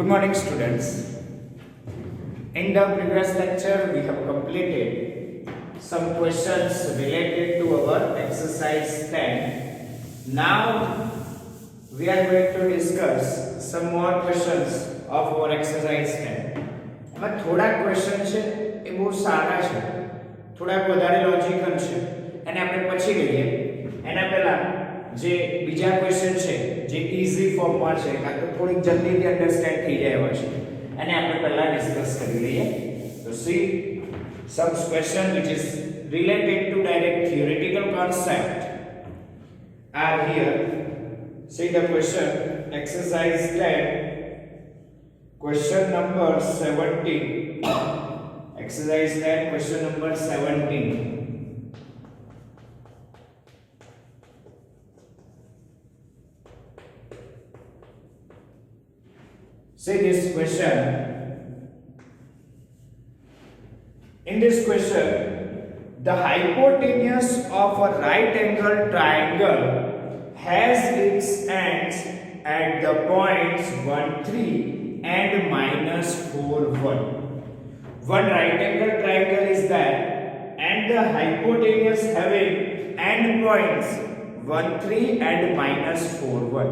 Good morning, students. In the previous lecture, we have completed some questions related to our exercise 10. Now, we are going to discuss some more questions of our exercise 10. એમાં થોડા question છે એ બહુ સારા છે, થોડા વધારે logical છે, એને આપણે પછી લઈએ. એના પહેલા જે બીજા ક્વેશ્ચન છે જે ઈઝી ફોર્મમાં છે કાં તો થોડીક જલ્દીથી અન્ડરસ્ટેન્ડ થઈ જાય એવા છે, એને આપણે પહેલા ડિસ્કસ કરી લઈએ. તો C some question which is related to direct theoretical concept are here. See the question, exercise 10, question number 17. Exercise 10, question number 17. See this question. In this question, the hypotenuse of a right angle triangle has its ends at the points 1, 3 and minus 4, 1. One right angle triangle is there and the hypotenuse having end points 1, 3 and minus 4, 1.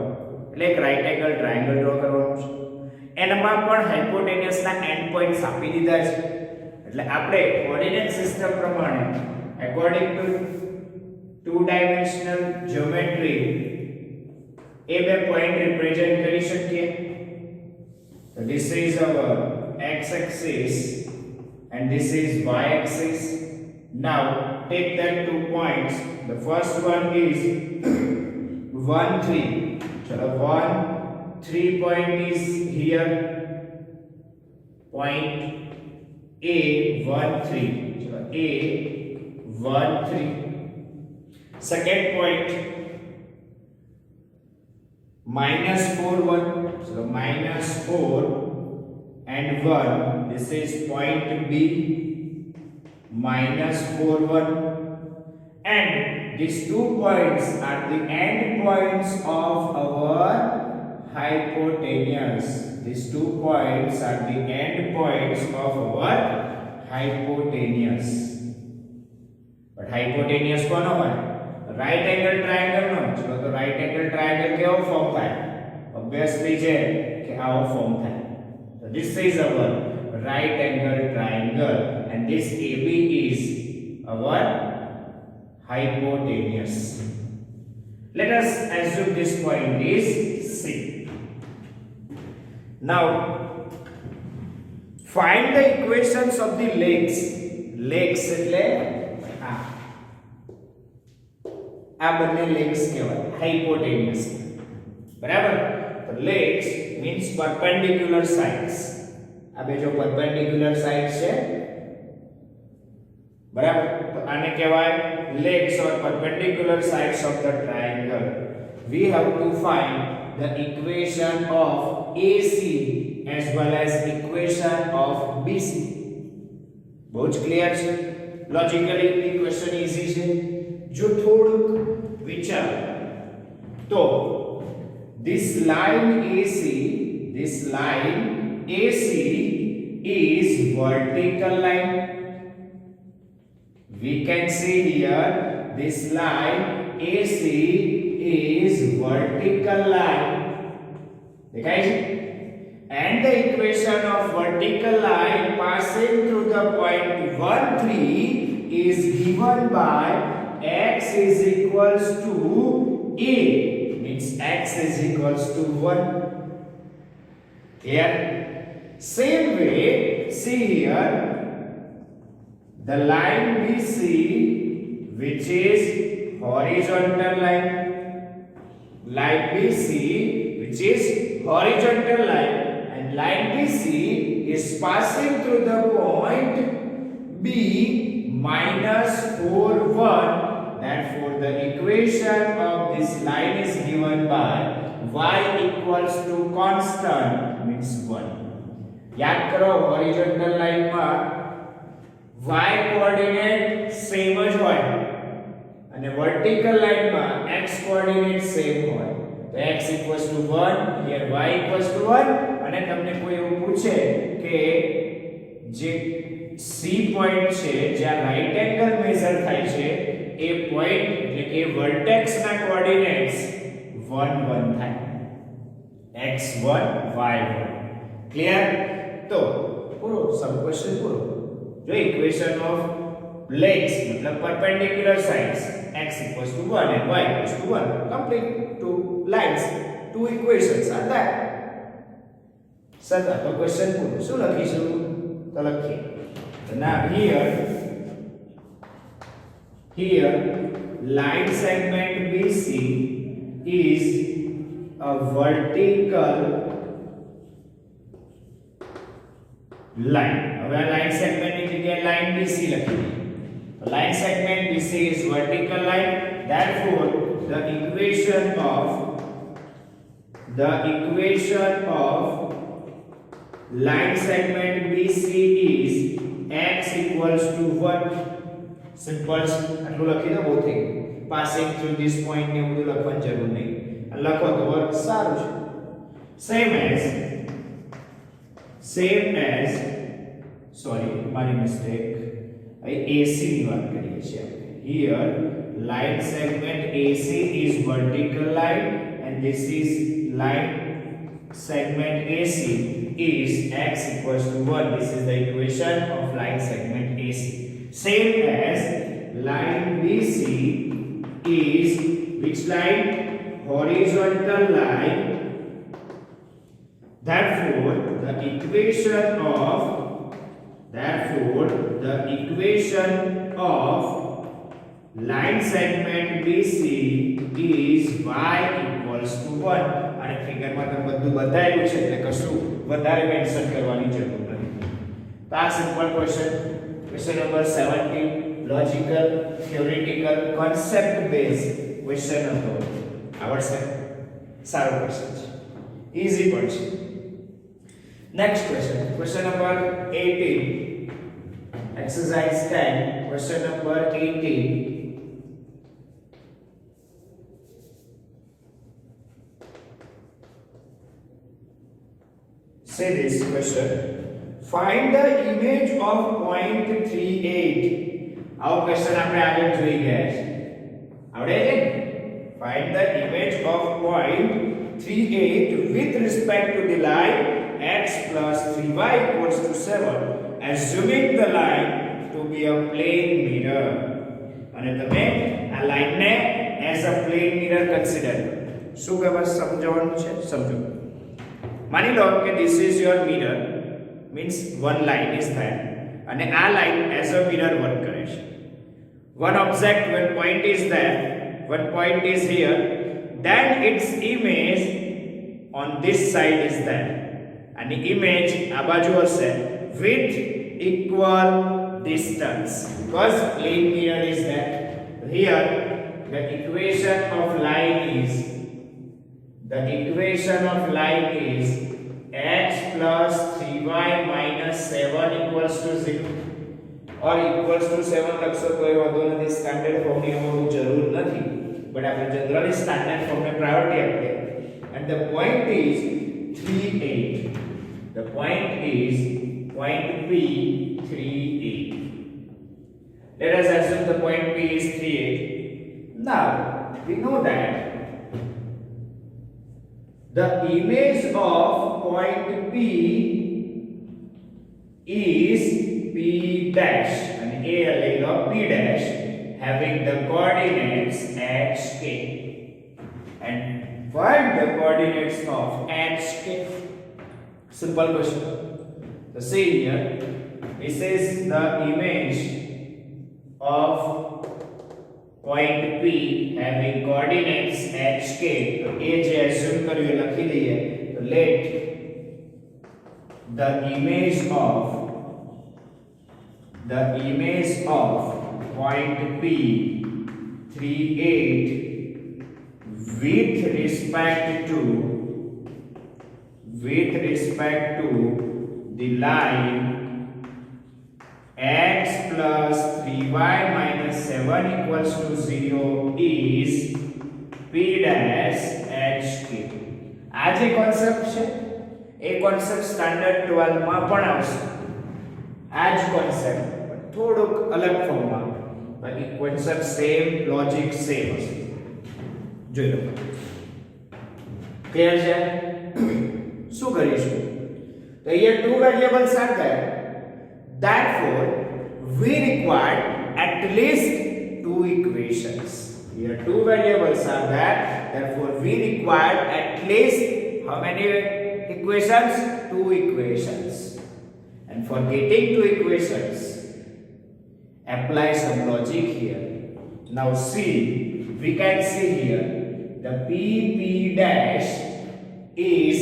એટલે એક right angle triangle draw કરવાનું છે. એનામાં પણ hypotenuse ના end points આપી દીધા છે. એટલે આપણે કોઓર્ડિનેટ સિસ્ટમ પ્રમાણે according to two dimensional geometry એ બે પોઈન્ટ રિપ્રેઝન્ટ કરી શકીએ. So this is our x axis and this is y axis. Now take that 2 points. The first one is 1, 3. Chalo 1, 3 point is here. Point A 1 3. Chalo A 1 3. Second point minus 4 1. So minus 4 and 1. This is point B minus 4 1. And these 2 points are the end points of our hypotenuse. These 2 points are the end points of our hypotenuse. But hypotenuse કોનો હોય? Right angle triangle નો. ચલો તો right angle triangle કેવો form થાય? Obviously છે કે આવો form થાય. So this is our right angle triangle and this AB is our hypotenuse. Let us assume this point is C. Now find the equations of the legs. Legs એટલે આ બંને legs કહેવાય hypotenuse. બરાબર? તો legs means perpendicular sides. આ બે જો perpendicular sides છે, બરાબર? તો આને કહેવાય legs or perpendicular sides of the triangle. We have to find the equation of AC as well as equation of BC. બહુ જ ક્લિયર છે. લોજિકલી ઇક્વેશન ઈઝી છે. જો થોડુંક વિચાર તો this line AC is vertical line. We can see here this line AC is vertical line. देखाय છે? And the equation of vertical line passing through the point 1 3 is given by x is equals to a, means x is equals to 1. Clear? Same way, see here the line BC, which is horizontal line BC, which is horizontal line, and line BC is passing through the point B minus 4 1. Therefore the equation of this line is given by y equals to constant, means 1. याद करो horizontal line માં y coordinate same જ હોય અને vertical line માં x coordinate same હોય. તો x = 1, here y = 1 અને તમને કોઈ એવું પૂછે કે જે C પોઈન્ટ છે જ્યાં રાઈટ એંગલ મેઝર થાય છે એ પોઈન્ટ એટલે કે વર્ટેક્સ ના કોઓર્ડિનેટ્સ 1 1 થાય x1 y1 ક્લિયર તો પૂરો સબ ક્વેશ્ચન પૂરો જો ઇક્વેશન ઓફ legs मतलब perpendicular sides x = 1 and y = 1 complete two lines two equations are there sir તો ક્વેશ્ચન પૂરો શું લખીશું તો લખીએ now here line segment BC is a vertical line હવે આ લાઈન સેગમેન્ટની જગ્યાએ લાઈન BC લખી line segment BC is vertical line therefore the equation of line segment BC is x = 1 simple આટલું લખી દો બહુ થઈ passing through this point ને બધું લખવાની જરૂર નહીં લખો તો સારું છે same as sorry મારી mistake AC ની વાત કરીએ છીએ here line segment AC is vertical line and this is line segment AC is x = 1 this is the equation of line segment AC same as line BC is which line horizontal line therefore the equation of line segment BC is y = 1 અને ફિગરમાં તો બધું બતાવ્યું છે એટલે કશું વધારે mention કરવાની જરૂર નથી તો આ simple question number 17 logical theoretical concept base question હતો આવડશે સારો ક્વેશ્ચન છે ઈઝી પણ છે next question number 18 exercise 10 question number 18 say this question find the image of point 38 આવો ક્વેશ્ચન આપણે આગળ જોઈ ગયા છે આવડે છે find the image of point 38 with respect to the line x plus 3y = 7 assuming the line to be a plane mirror અને તમે આ લાઈન ને as a plane mirror consider શું ખબર સમજાવવાનું છે સમજો માની લો કે this is your mirror means one line is there અને આ line as a mirror work કરે છે one object one point is there one point is here then its image on this side is there and the image આ બાજુ હશે with equal distance because plane mirror is there here the equation of line is x plus 3y minus 7 equals to 0 or equals to 7 લખશો તો એ વાંધો નથી standard form ની બહુ જરૂર નથી બટ આપણે જનરલી સ્ટાન્ડર્ડ ફોર્મ ને પ્રાયોરિટી આપીએ and the point is 38 the point is point P 38 let us assume the point P is 38 now we know that the image of point P is P dash and A like P dash having the coordinates HK and find the coordinates of HK. Simple question. So see here, this is the image of point P having coordinates HK. तो ये जो assume करिए लखी दिए तो let the image of point P 38 with respect to the line x plus 3y minus 7 equals to 0 is P dash HK. આ જે concept છે એ કોન્સેપ્ટ સ્ટાન્ડર્ડ 12 માં પણ આવશે. આ જ કોન્સેપ્ટ થોડુંક અલગ ફોર્મમાં, બાકી કોન્સેપ્ટ સેમ, લોજિક સેમ હશે. જોઈ લો. ક્લિયર છે? શું કરીશું? તો here two variables are there. Therefore, we require at least two equations. Here two variables are there. Therefore, we require at least how many equations? Two equations. And for getting two equations, apply some logic here. Now see, we can see here the PP dash is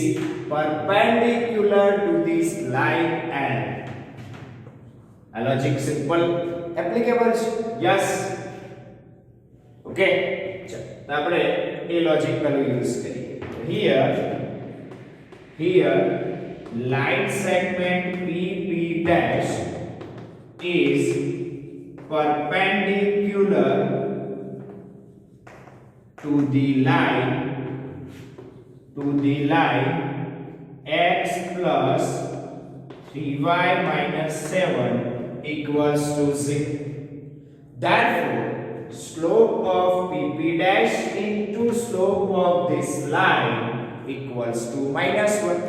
perpendicular to this line L. A logic simple, applicable. Yes. Okay. So આપણે એ logic પેલું use કરીએ. Here line segment PP dash is perpendicular to the line x plus 3y minus 7 equals to 0. Therefore, slope of PP dash into slope of this line equals to minus 1.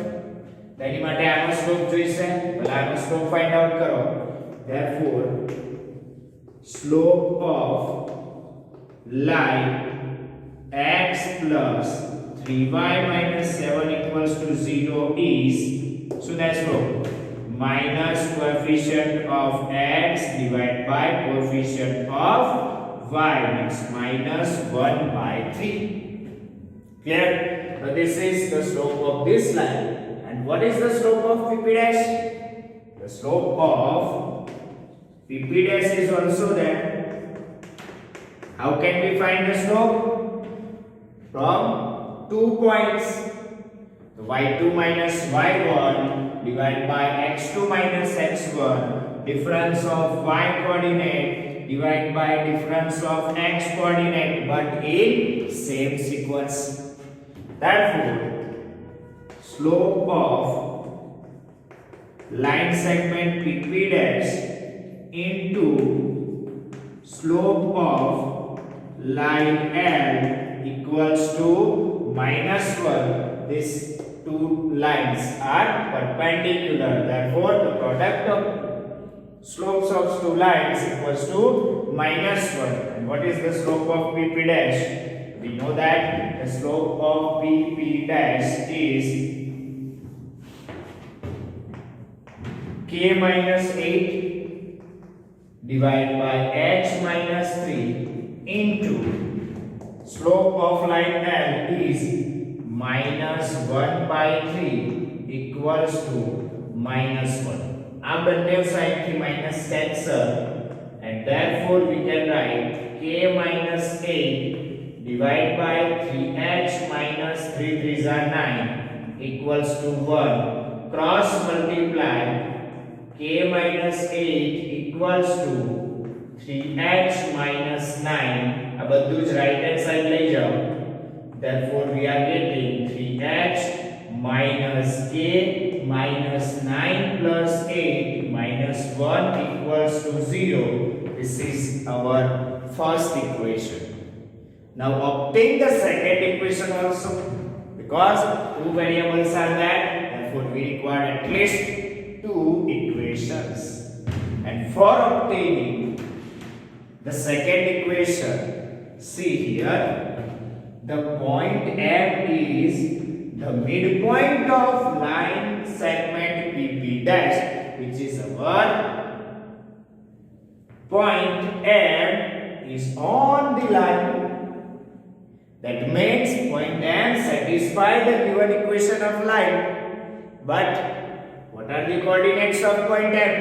તેની માટે આનો slope જોઈશે, એટલે આનો slope find out કરો. Therefore, slope of line x plus 3y minus 7 equals to 0 is, so that's slope minus coefficient of x divided by coefficient of y, means minus 1 by 3. Clear? So this is the slope of this line. And what is the slope of PP dash? The slope of PP dash is also there. How can we find the slope? From 2 points. y2 minus y1 divided by x2 minus x1, difference of y coordinate divided by difference of x coordinate, but in same sequence. Therefore, slope of line segment PP dash into slope of line L equals to minus 1. These two lines are perpendicular. Therefore, the product of slopes of two lines equals to minus 1. And what is the slope of PP dash? We know that the slope of PP dash is k minus 8 divided by h minus 3 into slope of line L is minus 1 by 3 equals to minus 1. આ બંને સાઈડથી minus cancel, and therefore we can write k minus 8 divided by 3h minus 3 3s are 9 equals to 1. Cross multiply k minus 8 equals to 3h minus 9. આ બધું જ right hand side લઈ જાઓ. Therefore, we are getting 3h minus k minus 9 plus 8 minus 1 equals to 0. This is our first equation. Now, obtain the second equation also. Because two variables are there, therefore we require at least two equations. And for obtaining the second equation, see here, the point M is the midpoint of line segment PP dash, which is our point M is on the line. That means point M satisfies the given equation of line. But what are the coordinates of point M?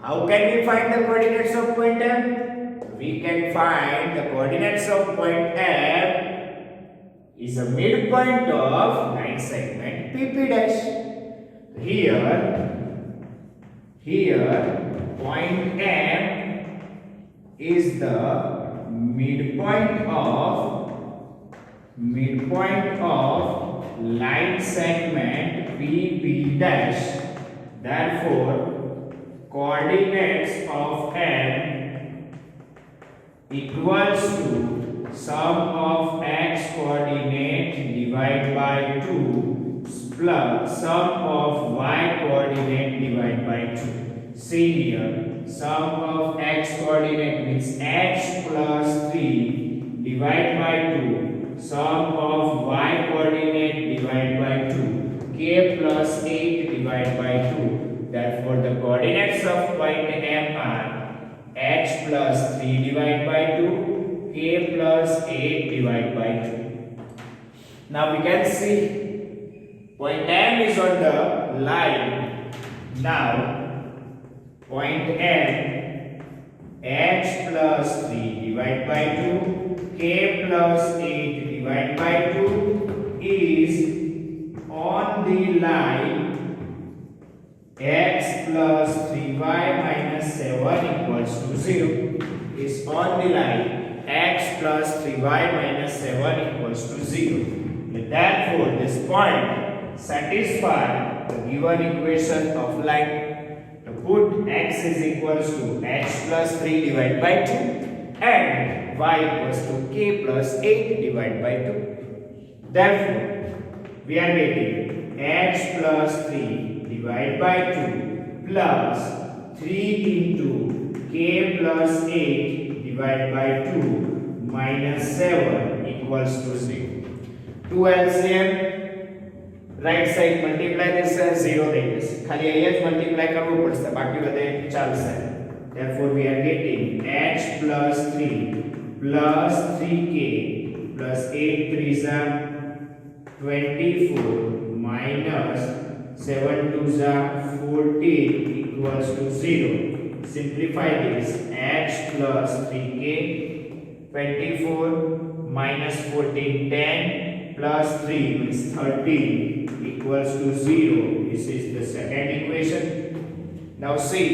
How can we find the coordinates of point M? We can find the coordinates of point M is a midpoint of line segment PP dash. Here point M is the midpoint of midpoint of line segment PP dash. Therefore, coordinates of M equals to sum of x coordinate divided by 2 plus sum of y coordinate divided by 2. See here, sum of x coordinate means x plus 3 divided by 2, sum of y coordinate divided by 2, k plus 8 divided by 2. Therefore, the coordinates of point M are x plus 3 divided by 2, k plus 8 divided by 2. Now we can see point M is on the line. Now point M, x plus 3 divided by 2, k plus 8 divided by 2 is on the line x plus 3y minus 7 equals to 0. Is on the line x plus 3y minus 7 equals to 0. Therefore, this point satisfies the given equation of line. To put x is equals to x plus 3 divided by 2 and y equals to k plus 8 divided by 2. Therefore, we are getting x plus 3 divided by 2 plus 3 into k plus 8 divided by 2 minus 7 equals to 0. 2 LCM right side multiply this as 0 થઈ જશે. ખાલી અહીંયા જ multiply કરવું પડશે, બાકી બધે ચાલશે. Therefore, we are getting x plus 3 plus 3k plus 8 3s are 24 minus 7 2s are 14 equals to 0. Simplify this. X plus 3k, 24 minus 14 10 plus 3 means 13 equals to 0. This is the second equation. Now see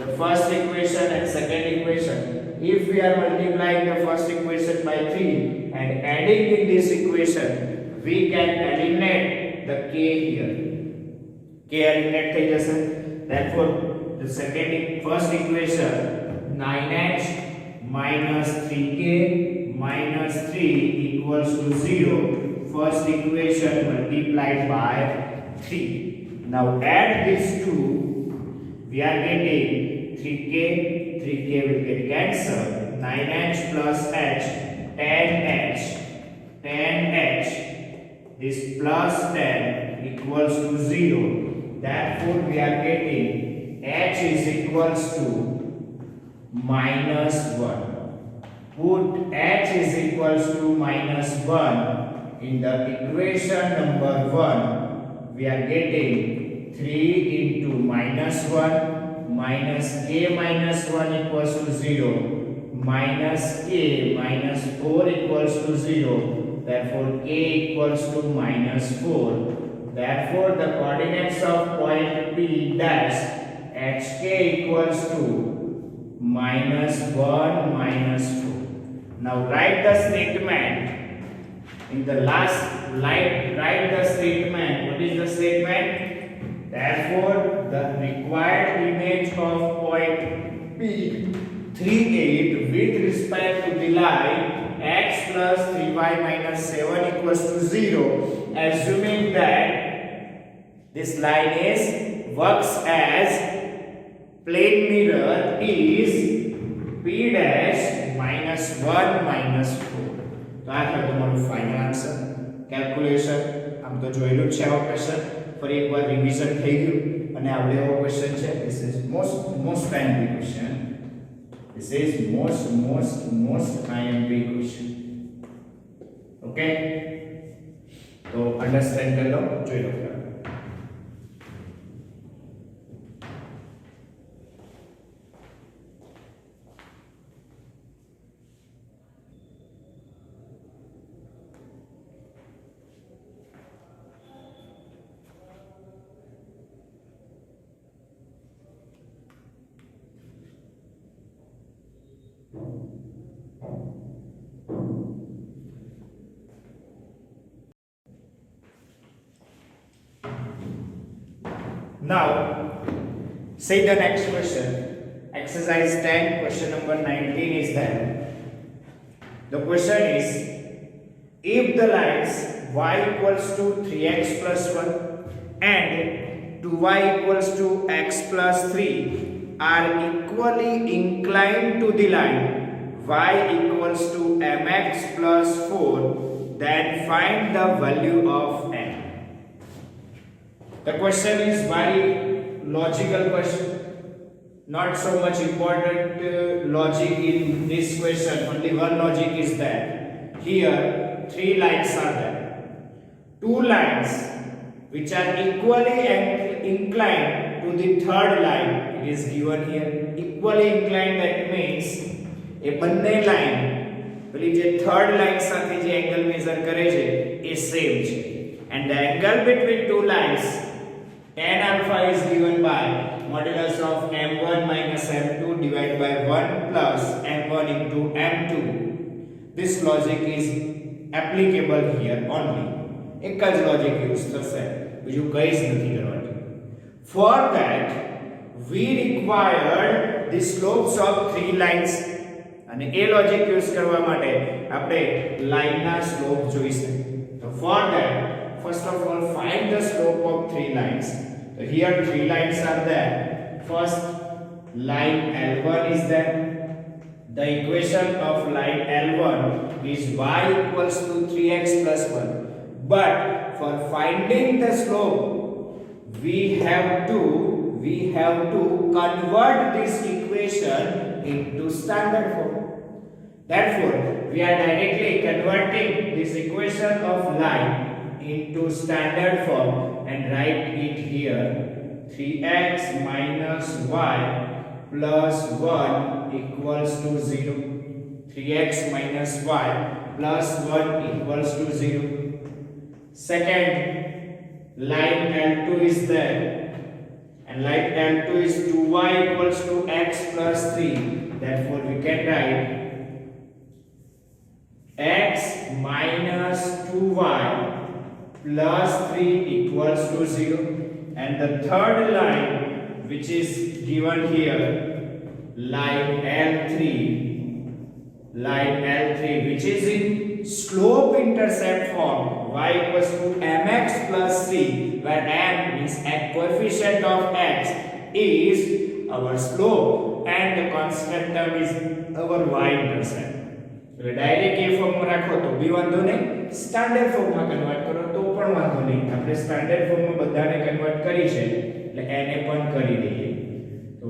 the first equation and second equation. If we are multiplying the first equation by 3 and adding in this equation, we can eliminate the k here. K eliminate થઈ જશે. Therefore, the first equation 9x minus 3k minus 3 equals to 0. First equation multiplied by 3. Now add these two. We are getting 3k will get cancelled. 9x plus h, 10h. This plus 10 equals to 0. Therefore, we are getting h is equals to minus 1. Put h is equals to minus 1 in the equation number 1. We are getting 3 into minus 1 minus k minus 1 equals to 0 minus k minus 4 equals to 0. Therefore, k equals to minus 4. Therefore, the coordinates of point P dash hk equals to minus 1 minus 4. Now write the statement. In the last line, write the statement. What is the statement? Therefore, the required image of point P38 with respect to the line x plus 3y minus 7 equals to 0, assuming that this line works as plane mirror, is P dash minus 1 minus 4. તો આ છે તમારું final answer. Calculation આમ તો જોયેલું છે આવો question, ફરી એકવાર રિવિઝન થઈ ગયું અને આવડે એવો ક્વેશ્ચન છે. This is most IMP question. This is most IMP question. Okay, તો અંડરસ્ટેન્ડ કરી લો, જોઈ લો. Now, see the next question. Exercise 10, question number 19 is there. The question is, if the lines y equals to 3x plus 1 and 2y equals to x plus 3 are equally inclined to the line y equals to mx plus 4, then find the value of n. The question is very logical question. Not so much important logic in this question. Only one logic is there. Here, 3 lines are there. 2 lines which are equally inclined to the third line. It is given here. Equally inclined, that means a બંને line પેલી જે third line સાથે જે angle measure કરે છે એ same છે. And the angle between 2 lines tan alpha is given by modulus of m1 minus m2 divided by 1 plus m1 into m2. This logic is applicable here only. એક જ logic use થશે, બીજું કંઈ જ નથી કરવાનું. For that we required the slopes of 3 lines. અને એ logic use કરવા માટે આપણે લાઈનના સ્લોપ જોઈશે. So for that, first of all, find the slope of 3 lines. So here 3 lines are there. First line L1 is there. The equation of line L1 is y equals to 3x plus 1. But for finding the slope, we have to convert this equation into standard form. Therefore, we are directly converting this equation of line into standard form and write it here. 3x minus y plus 1 equals to 0. 3x minus y plus 1 equals to 0. Second, line L2 is there. And line L2 is 2y equals to x plus 3. Therefore, we can write x minus 2y plus 3 equals to 0. And the third line which is given here, line L3 which is in slope intercept form, y equals to mx plus 3, where m means a coefficient of x is our slope and the constant term is our y intercept. એટલે direct એ ફોર્મમાં રાખો તો બી વાંધો નહીં, standard ફોર્મમાં convert કરો તો પણ વાંધો નહીં. આપણે સ્ટાન્ડર્ડ ફોર્મમાં બધાને કન્વર્ટ કરી છે એટલે એને પણ કરી દઈએ. તો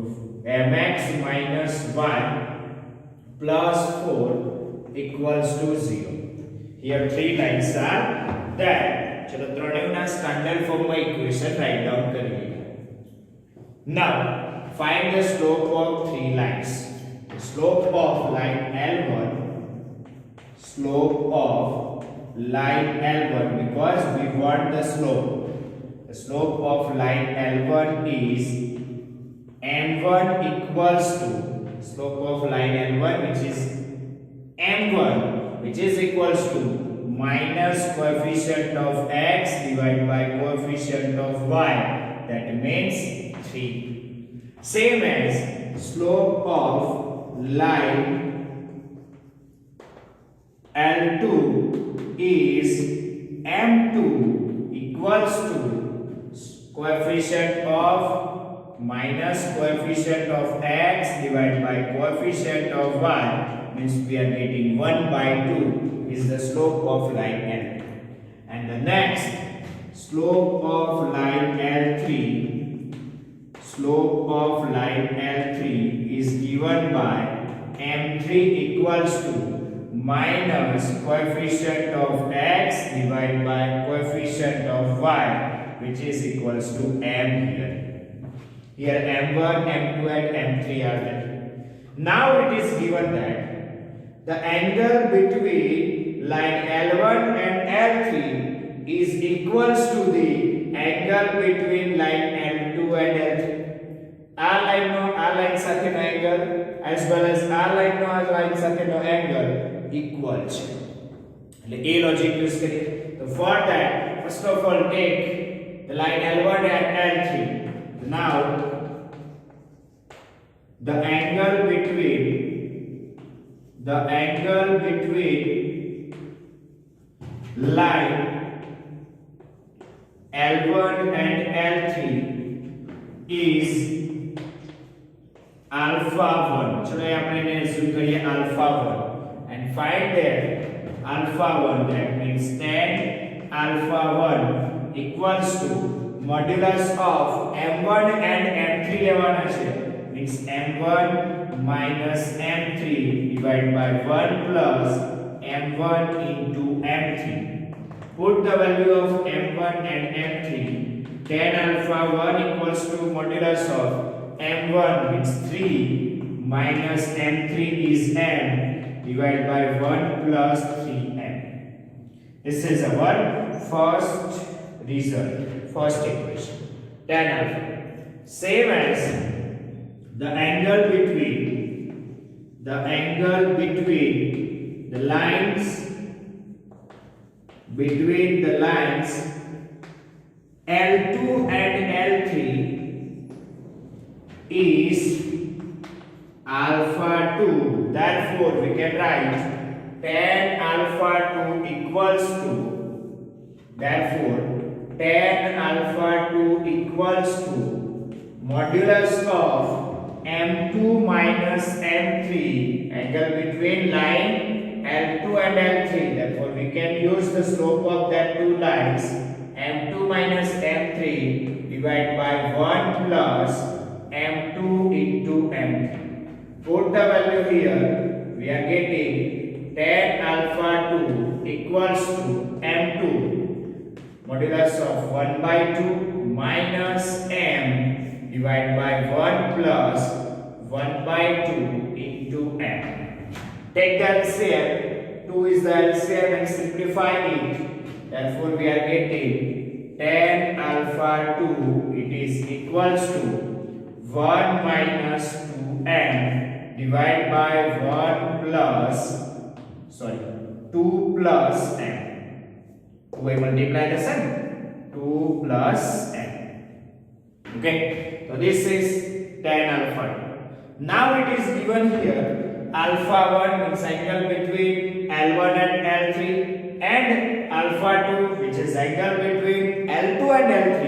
mx minus y plus 4 equals to 0. Here 3 lines are there. ચલો ત્રણેયના સ્ટાન્ડર્ડ ફોર્મમાં ઇક્વેશન રાઇટ ડાઉન કરી લઈએ. Now find the slope of 3 lines. The slope of line L1, because we want the slope. The slope of line L1 is m1 equals to slope of line L1 which is m1 which is equals to minus coefficient of x divided by coefficient of y, that means 3. Same as slope of line L2 is m2 equals to coefficient of minus coefficient of x divided by coefficient of y, means we are getting 1 by 2 is the slope of line L. And the next slope of line L3 is given by m3 equals to minus coefficient of x divided by coefficient of y, which is equals to m here. Here m1, m2 and m3 are there. Now it is given that the angle between line L1 and L3 is equals to the angle between line L2 and L3. આ line સાથેનો angle as well as આ line સાથેનો angle equal છે. એટલે એ logic use કરીએ. તો for that, first of all take the line L1 and L3. the angle between line L1 and L3 is alpha 1. चलो ये अपने ने assume करिए alpha 1 and find that alpha 1, that means tan alpha 1 equals to modulus of m1 and m3 લેવાના છે, means m1 minus m3 divided by 1 plus m1 into m3. Put the value of m1 and m3. Tan alpha 1 equals to modulus of m1 means 3 minus m3 is m divided by 1 plus 3m. This is our first result, first equation. Tan alpha. Same as the angle between the lines L2 and L3 is alpha 2. Therefore, we can write tan alpha 2 equals to, modulus of m2 minus m3, angle between line L2 and L3. Therefore, we can use the slope of that two lines, m2 minus m3 divided by 1 plus m2 into m3. Put the value here. We are getting tan alpha 2 equals to m2 modulus of 1 by 2 minus m divided by 1 plus 1 by 2 into m. Take the LCM. 2 is the LCM and simplify it. Therefore, we are getting tan alpha 2, it is equals to 1 minus 2m divided by 2 plus m. 2 by multiply the sum, 2 plus m. Okay, so this is tan alpha 2. Now it is given here alpha 1 means angle between L1 and L3, and alpha 2 which is angle between L2 and L3.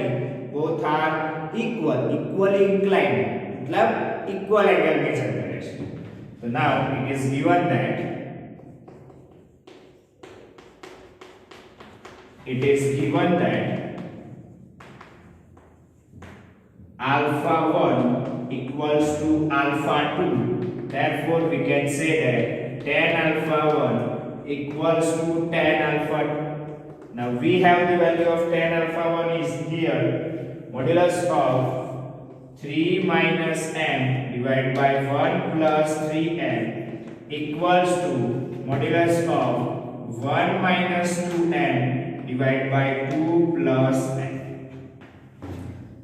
Both are equally inclined, मतलब equal angle measure करे છે. So now it is given that alpha 1 equals to alpha 2. Therefore, we can say that tan alpha 1 equals to tan alpha 2. Now we have the value of tan alpha 1 is here, modulus of 3 minus m divided by 1 plus 3m equals to modulus of 1 minus 2m divided by 2 plus m.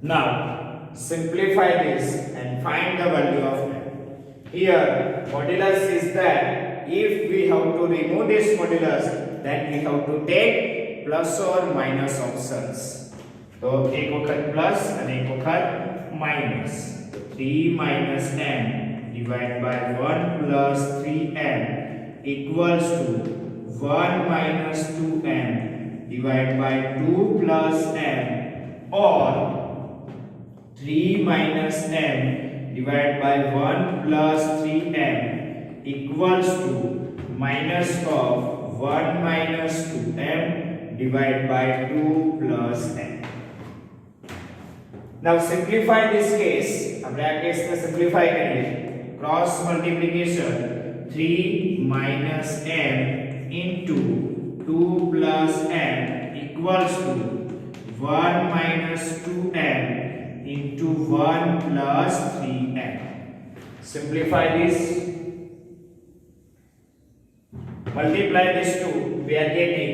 Now simplify this and find the value of m. Here modulus is that if we have to remove this modulus, then we have to take plus or minus options. So एक वक्त plus and एक वक्त minus. 3 minus m divided by 1 plus 3m equals to 1 minus 2m divided by 2 plus m, or 3 minus m divided by 1 plus 3m equals to minus of 1 minus 2m divided by 2 plus m. Now simplify this case. हमने आ case में simplify करेंगे. Cross multiplication 3 minus m into 2 plus m equals to 1 minus 2m into 1 plus 3m. Simplify this. Multiply this 2. We are getting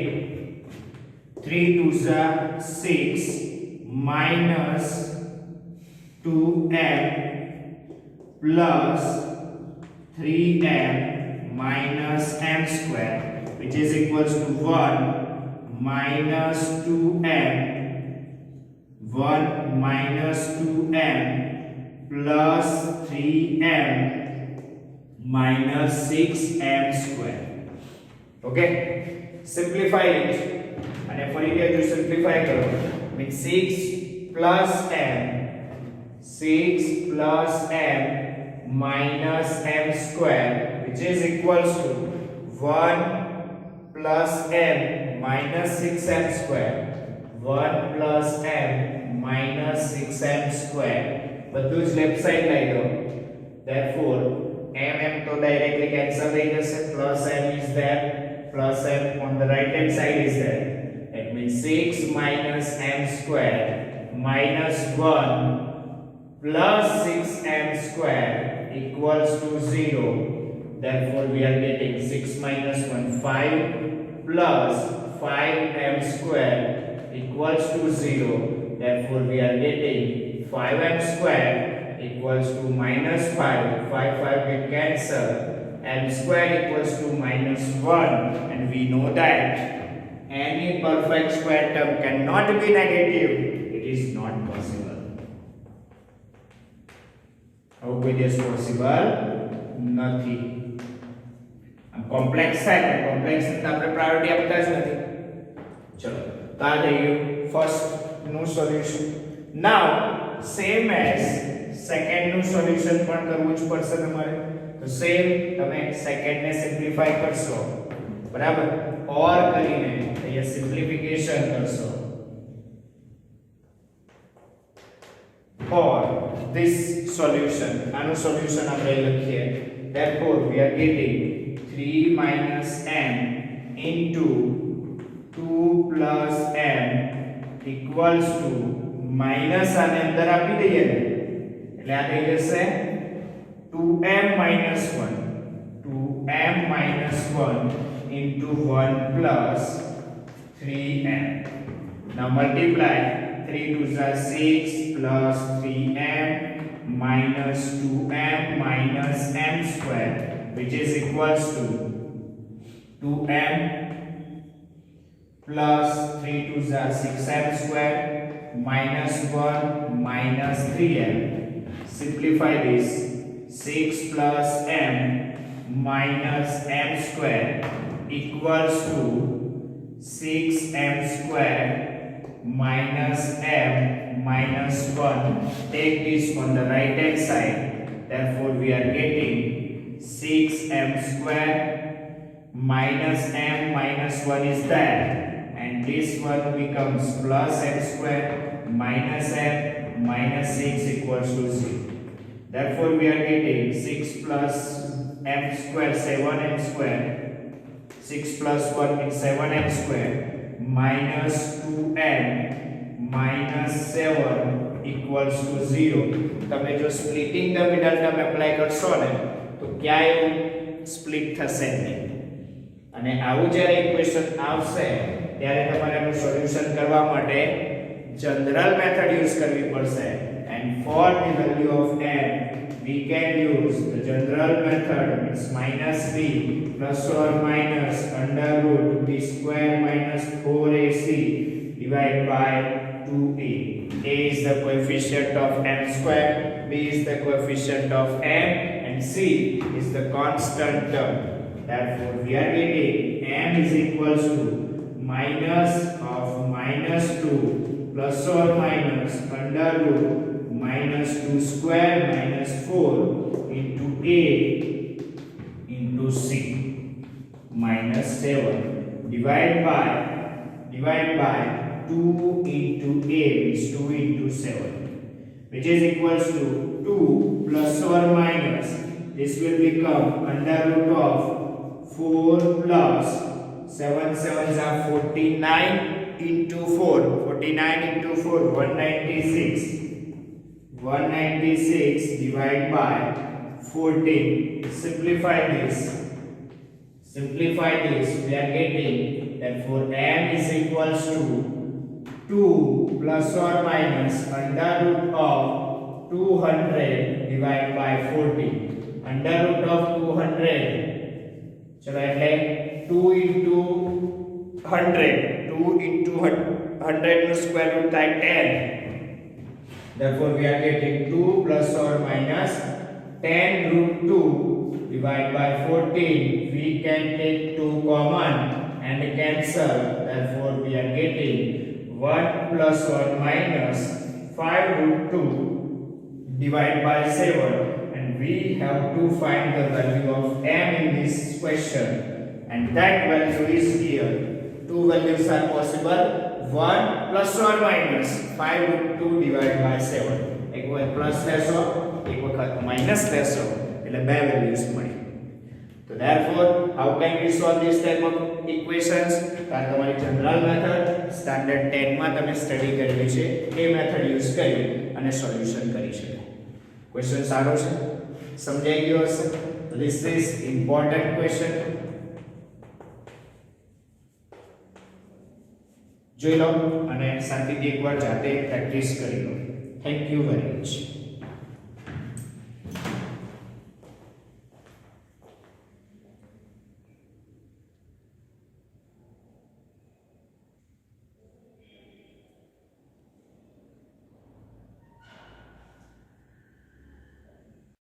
3 2s are 6 minus 2m plus 3m minus m square, which is equals to 1 minus 2m 1 minus 2m plus 3m minus 6m square. Okay, simplify it અને ફરીથી હજુ simplify કરો. means 6 plus m minus m square, which is equals to 1 plus m minus 6m square. 1 plus m minus 6m square. બધું જ left side લઈ લો. therefore m તો directly cancel થઈ જશે. plus m is there, plus m on the right hand side is there. That means 6 minus m square minus 1 plus 6m square equals to 0. Therefore we are getting 6 minus 1 5 plus 5m square equals to 0. Therefore we are getting 5m square equals to minus 5. 5 get cancel. M square equals to minus 1, and we know that any perfect square term cannot be negative. It is not possible. How it is possible? Nothing. Complex side, complex આપણે priority આપતા જ નથી. ચલો, તો આ થઈ ગયું first નું solution. Now same as second નું solution પણ કરવું જ પડશે તમારે. તો સેમ તમે સેકન્ડ ને સિમ્પ્લિફાય કરશો, બરાબર, ઓર કરીને અહીંયા સિમ્પ્લિફિકેશન કરશો. for this solution, આનું સોલ્યુશન આપણે લખીએ. therefore we are getting 3 minus m into 2 plus m equals to minus આને અંદર આપી દઈએ ને એટલે આ થઈ જશે 2m minus 1. 2m minus 1 into 1 plus 3m. Now multiply. 3 2s are 6 plus 3m minus 2m minus m square, which is equals to 2m plus 3 2s are 6m square minus 1 minus 3m. Simplify this. 6 plus m minus m square equals to 6m square minus m minus 1. Take this on the right hand side. Therefore we are getting 6m square minus m minus 1 is there, and this one becomes plus m square minus m minus 6 equals to 0. Therefore we are getting 6 plus m square 7m square. 6 plus 1 is 7m square minus 2m minus 7 equals to 0. તમે જો splitting the middle term apply કરશો ને તો ક્યાંય split થશે નહીં. અને આવું જ્યારે ઇક્વેશન આવશે ત્યારે તમારે એનું સોલ્યુશન કરવા માટે જનરલ મેથડ યુઝ કરવી પડશે. And for the value of m we can use the general method, means minus b plus or minus under root b square minus 4ac divided by 2a. A is the coefficient of m square, b is the coefficient of m, and c is the constant term. Therefore we are getting m is equals to minus of minus 2 plus or minus under root minus 2 square minus 4 into a into c minus 7 divided by 2 into a is 2 into 7, which is equals to 2 plus or minus, this will become under root of 4 plus 7 7s are 49 into 4. 49 into 4 196. 196 divided by 14. Simplify this. We are getting, therefore m is equals to 2 plus or minus under root of 200 divided by 40. Under root of 200, chalo એટલે 2 into 100. 2 into 100 no square root થાય 10. Therefore we are getting 2 plus or minus 10 root 2 divide by 14. We can take 2 common and cancel. Therefore, we are getting 1 plus 1 minus 5 root 2 divided by 7. And we have to find the value of m in this question. And that value is here. Two values are possible. 1 plus 1 minus 5 root 2 divided by 7. एक वक्त plus लेशो एक वक्त minus लेशो એટલે બે values મળી. તો therefore how can we solve this type of equations? કારણ તમારી જનરલ મેથડ સ્ટાન્ડર્ડ 10 માં તમે સ્ટડી કરેલી છે એ મેથડ યુઝ કરી અને સોલ્યુશન કરી શકો. ક્વેશ્ચન સારો છે, સમજાઈ ગયો હશે. તો this is important question. જોઈ લો અને શાંતિથી એકવાર જાતે પ્રેક્ટિસ કરી લો. Thank you very much.